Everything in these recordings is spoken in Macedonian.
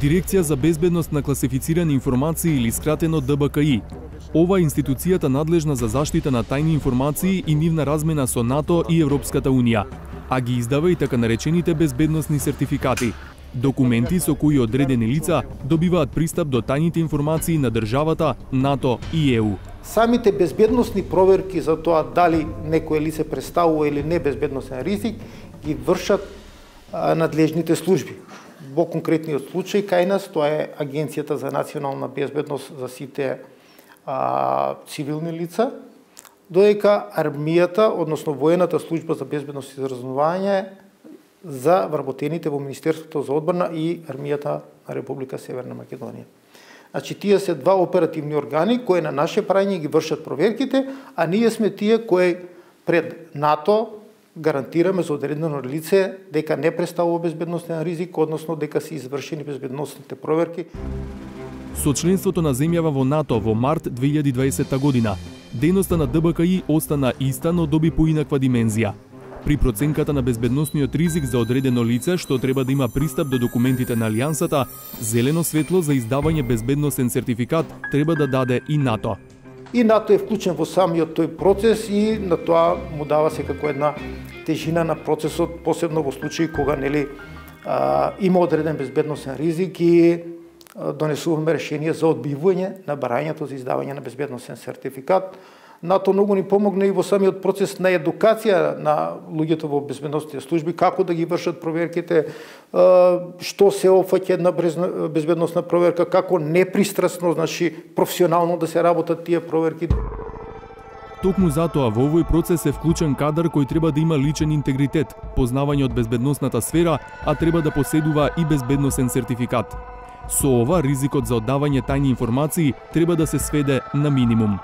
Дирекција за безбедност на класифицирани информации или скратено ДБКИ. Ова е институцијата надлежна за заштита на тајни информации и нивна размена со НАТО и Европската Унија, а ги издава и така наречените безбедносни сертификати, документи со кои одредени лица добиваат пристап до тајните информации на државата, НАТО и ЕУ. Самите безбедносни проверки за тоа дали некое лице представува или не безбедносен ризик ги вршат надлежните служби. Во конкретниот случај кај нас тоа е Агенцијата за национална безбедност за сите цивилни лица, додека армијата, односно воената служба за безбедност и разузнавање за вработените во Министерството за одбрана и армијата на Република Северна Македонија. Значи, тие се два оперативни органи кои на наше прајање ги вршат проверките, а ние сме тие кои пред НАТО гарантираме за одредено лице дека не представува безбедносен ризик, односно дека се извршени безбедносните проверки. Со членството на земјава во НАТО во март 2020 година, дејноста на ДБКИ остана иста, но доби поинаква димензија. При проценката на безбедносниот ризик за одредено лице што треба да има пристап до документите на Алијансата, зелено светло за издавање безбедносен сертификат треба да даде и НАТО. И НАТО е вклучен во самиот тој процес и на тоа му дава секако една тежина на процесот, посебно во случаи кога има одреден безбедносен ризик и донесуваме решение за одбивање на барањето за издавање на безбедносен сертификат. НАТО многу ни помогна и во самиот процес на едукација на луѓето во безбедносните служби, како да ги вршат проверките, што се опфаќа една безбедносна проверка, како непристрасно, значи професионално да се работат тие проверки. Токму затоа во овој процес е вклучен кадар кој треба да има личен интегритет, познавање од безбедносната сфера, а треба да поседува и безбедносен сертификат. Со ова, ризикот за оддавање тајни информации треба да се сведе на минимум.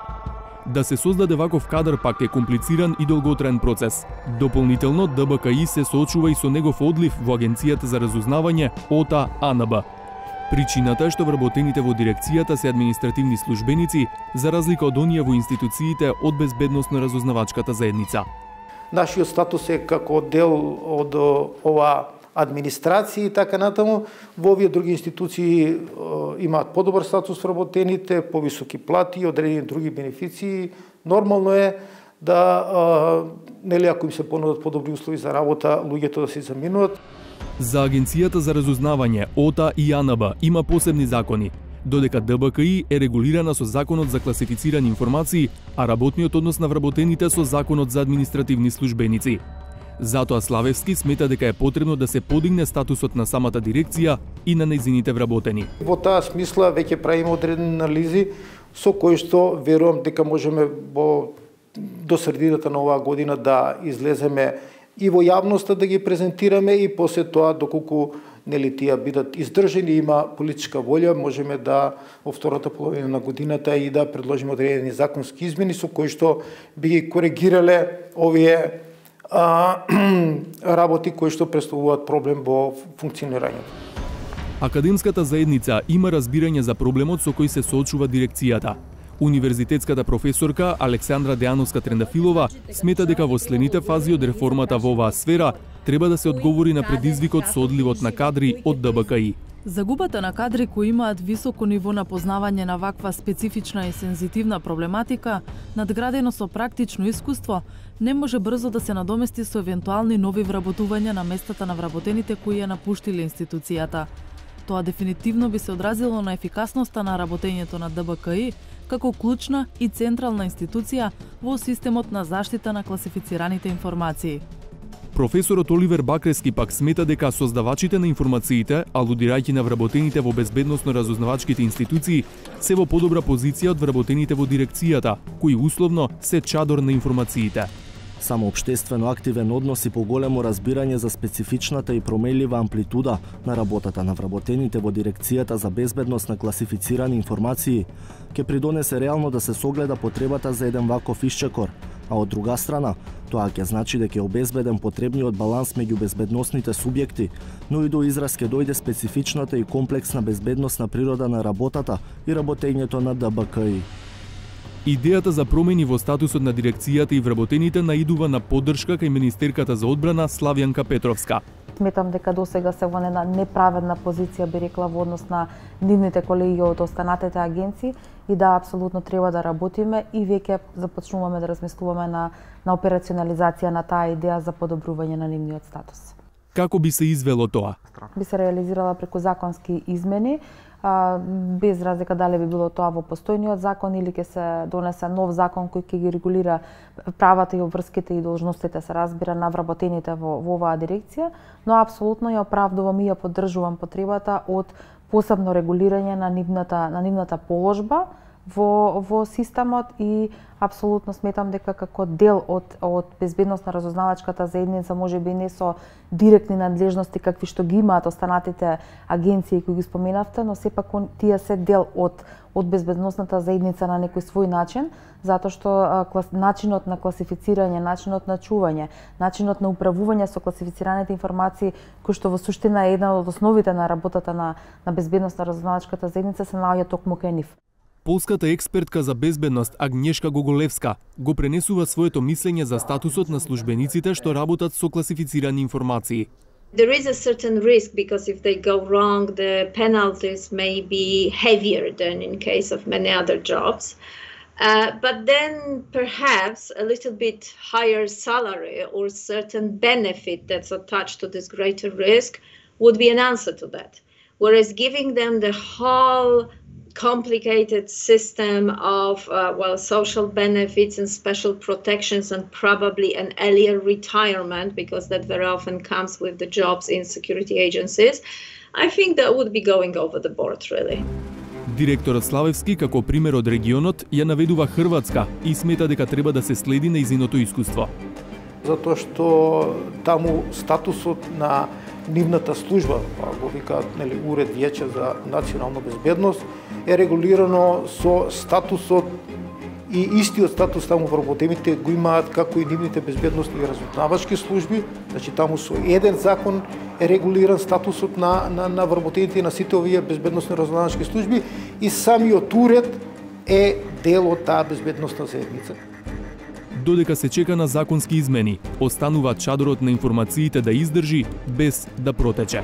Да се создаде ваков кадар пак е комплициран и долготраен процес. Дополнително, ДБКИ се соочува и со негов одлив во Агенцијата за разузнавање ОТА АНБ. Причината е што вработените во дирекцијата се административни службеници, за разлика од оние во институциите од безбедносно-разузнавачката заедница. Нашиот статус е како дел од ова администрација и така натаму. Во овие други институции имаат подобар статус вработените, повисоки плати и одредени други бенефиции. Нормално е да, ако им се понудат подобри услови за работа, луѓето да се заминуваат. За Агенцијата за разузнавање ОТА и АНБ има посебни закони, додека ДБКИ е регулирана со Законот за класифицирани информации, а работниот однос на вработените со Законот за административни службеници. Затоа Славевски смета дека е потребно да се подигне статусот на самата дирекција и на нејзините вработени. Во таа смисла веќе правиме одредени анализи со кои што верувам дека можеме до средината на оваа година да излеземе и во јавноста да ги презентираме и после тоа доколку тие бидат издржани и има политичка волја, можеме да во втората половина на годината и да предложиме одредени законски измени со кои што би ги коригирале овие работи кои што представуваат проблем во функционирањето. Академската заедница има разбирање за проблемот со кој се соочува дирекцијата. Универзитетската професорка Александра Деановска-Трендафилова смета дека во следните фази од реформата во оваа сфера треба да се одговори на предизвикот со одливот на кадри од ДБКИ. Загубата на кадри кои имаат високо ниво на познавање на ваква специфична и сензитивна проблематика, надградено со практично искуство, не може брзо да се надомести со евентуални нови вработувања на местата на вработените кои ја напуштиле институцијата. Тоа дефинитивно би се одразило на ефикасноста на работењето на ДБКИ како клучна и централна институција во системот на заштита на класифицираните информации. Професорот Оливер Бакрески пак смета дека создавачите на информациите, алудирајќи на вработените во безбедносно-разузнавачките институции, се во подобра позиција од вработените во дирекцијата, кои условно се чадор на информациите. Само општествено активен однос и поголемо разбирање за специфичната и променлива амплитуда на работата на вработените во дирекцијата за безбедност на класифицирани информации ќе придонесе реално да се согледа потребата за еден ваков исчекор, а од друга страна, тоа ќе значи дека е обезбеден потребниот баланс меѓу безбедносните субјекти, но и до израз ќе дојде специфичната и комплексна безбедносна природа на работата и работењето на ДБКИ. Идејата за промени во статусот на дирекцијата и вработените наидува на поддршка кај министерката за одбрана Славјанка Петровска. Сметам дека досега се во една неправедна позиција, би рекла, во однос на нивните колеги од останатите агенции и да, апсолутно треба да работиме и веќе започнуваме да размислуваме на операционализација на таа идеја за подобрување на нивниот статус. Како би се извело тоа? Би се реализирала преку законски измени, без разлика дали би било тоа во постојниот закон или ќе се донесе нов закон кој ќе ги регулира правата и обврските и должностите, се разбира, на вработените во оваа дирекција, но апсолутно ја оправдувам и ја поддржувам потребата од посебно регулирање на нивната положба во системот и апсолутно сметам дека како дел од безбедност на разузнавачката заедница, може би не со директни надлежности какви што ги имаат останатите агенции кои ги споменавте, но сепак тие се дел од безбедносната заедница на некој свој начин, затоа што начинот на класифицирање, начинот на чување, начинот на управување со класифицираните информации, кој што во суштина е една од основите на работата на безбедност на разузнавачката заедница, се наоѓа токму кај нив. Полската експертка за безбедност Агнешка Гоголевска го пренесува своето мислење за статусот на службениците што работат со класифицирани информации. There is a certain risk because if they go wrong, the penalties may be heavier than in case of many other jobs. But then perhaps a little bit higher salary or certain benefit that's attached to this greater risk would be an answer to that. Whereas giving them the whole complicated system of social benefits and special protections and probably an earlier retirement, because that very often comes with the jobs in security agencies, I think that would be going over the board, really. Директорот Славевски, како пример од регионот, ја наведува Хрватска и смета дека треба да се следи нејзиното искуство. Затоа што таму статусот на нивната служба, го викаат Уред Виеќе за национална безбедност, е регулирано со статусот и истиот статус таму вработените го имаат како и нивните безбедностни и разузнавачки служби. Значи таму со еден закон е регулиран статусот на вработените и на сите овие безбедностни разузнавачки служби и самиот уред е дел од таа безбедностна заедница. Додека се чека на законски измени, останува чадорот на информациите да издржи без да протече.